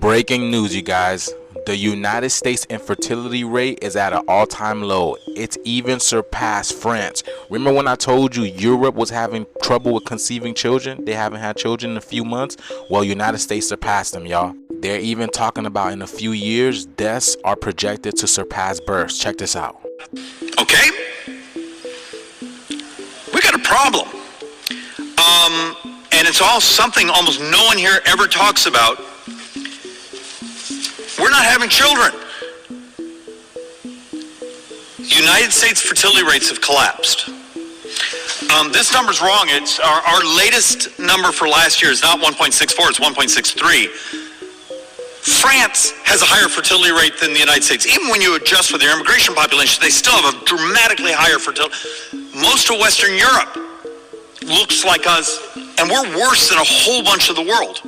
Breaking news, you guys. The United States infertility rate is at an all-time low. It's even surpassed France. Remember when I told you Europe was having trouble with conceiving children? They haven't had children in a few months. Well, United States surpassed them, y'all. They're even talking about in a few years, deaths are projected to surpass births. Check this out. Okay? We got a problem. And it's all something almost no one here ever talks about. We're not having children. United States fertility rates have collapsed. This number's wrong. It's our latest number for last year is not 1.64, it's 1.63. France has a higher fertility rate than the United States. Even when you adjust for their immigration population, they still have a dramatically higher fertility. Most of Western Europe looks like us, and we're worse than a whole bunch of the world.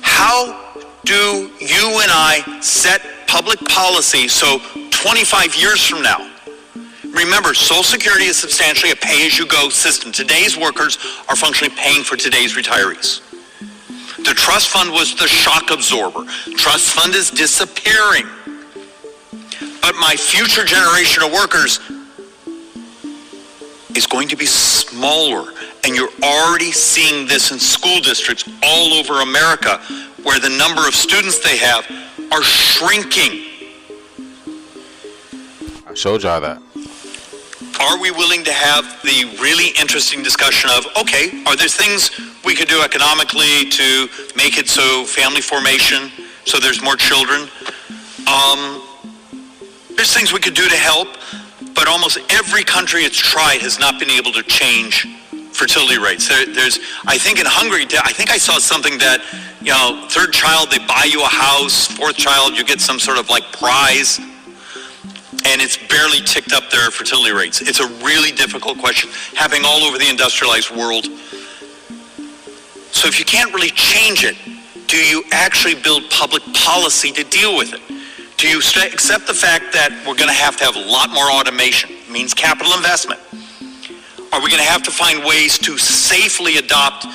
How do you and I set public policy so 25 years from now? Remember, Social Security is substantially a pay-as-you-go system. Today's workers are functionally paying for today's retirees. The trust fund was the shock absorber. Trust fund is disappearing. But my future generation of workers is going to be smaller. And you're already seeing this in school districts all over America, where the number of students they have are shrinking. I showed y'all that. Are we willing to have the really interesting discussion of, okay, are there things we could do economically to make it so family formation, so there's more children? There's things we could do to help, but almost every country it's tried has not been able to change fertility rates. I think in Hungary, I think I saw something that, you know, third child, they buy you a house, fourth child, you get some sort of like prize, and it's barely ticked up their fertility rates. It's a really difficult question, happening all over the industrialized world. So if you can't really change it, do you actually build public policy to deal with it? Do you accept the fact that we're going to have a lot more automation? It means capital investment. Are we going to have to find ways to safely adopt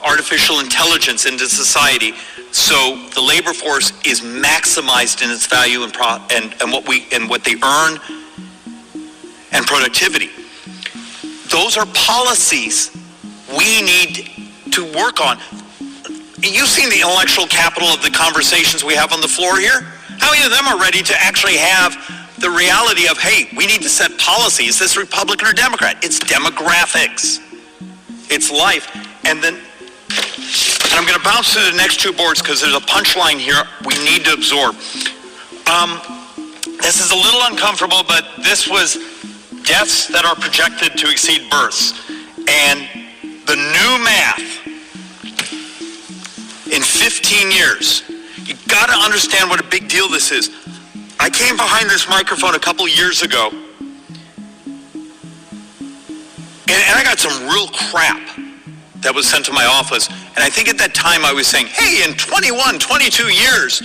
artificial intelligence into society so the labor force is maximized in its value and what they earn and productivity? Those are policies we need to work on. You've seen the intellectual capital of the conversations we have on the floor here. How many of them are ready to actually have the reality of, hey, we need to set policy? Is this Republican or Democrat? It's demographics. It's life. And I'm going to bounce to the next two boards because there's a punchline here we need to absorb. This is a little uncomfortable, but this was deaths that are projected to exceed births. And the new math in 15 years, you got to understand what a big deal this is. I came behind this microphone a couple years ago, and I got some real crap that was sent to my office. And I think at that time I was saying, hey, in 21, 22 years,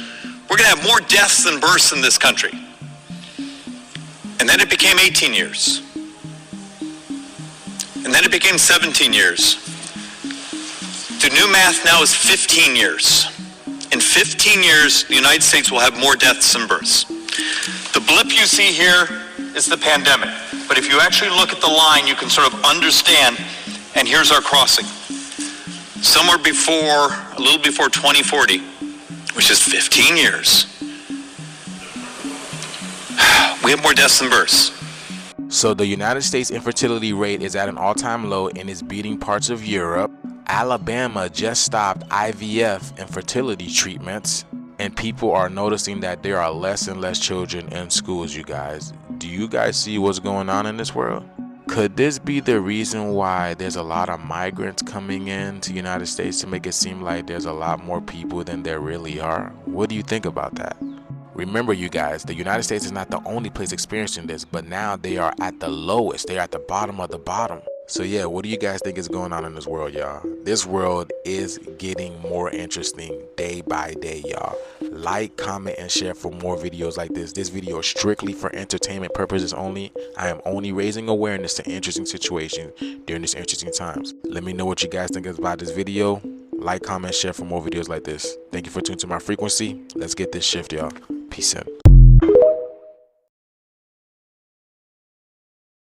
we're going to have more deaths than births in this country. And then it became 18 years. And then it became 17 years. The new math now is 15 years. In 15 years, the United States will have more deaths than births. The blip you see here is the pandemic. But if you actually look at the line, you can sort of understand, and here's our crossing. Somewhere before, a little before 2040, which is 15 years, we have more deaths than births. So the United States infertility rate is at an all-time low and is beating parts of Europe. Alabama just stopped IVF and fertility treatments, and people are noticing that there are less and less children in schools, you guys. Do you guys see what's going on in this world? Could this be the reason why there's a lot of migrants coming in to the United States to make it seem like there's a lot more people than there really are? What do you think about that? Remember, you guys, the United States is not the only place experiencing this, but now they are at the lowest. They're at the bottom of the bottom. So yeah, what do you guys think is going on in this world, y'all? This world is getting more interesting day by day, y'all. Like, comment, and share for more videos like this. This video is strictly for entertainment purposes only. I am only raising awareness to interesting situations during these interesting times. Let me know what you guys think about this video. Like, comment, share for more videos like this. Thank you for tuning to my frequency. Let's get this shift, y'all. Peace out.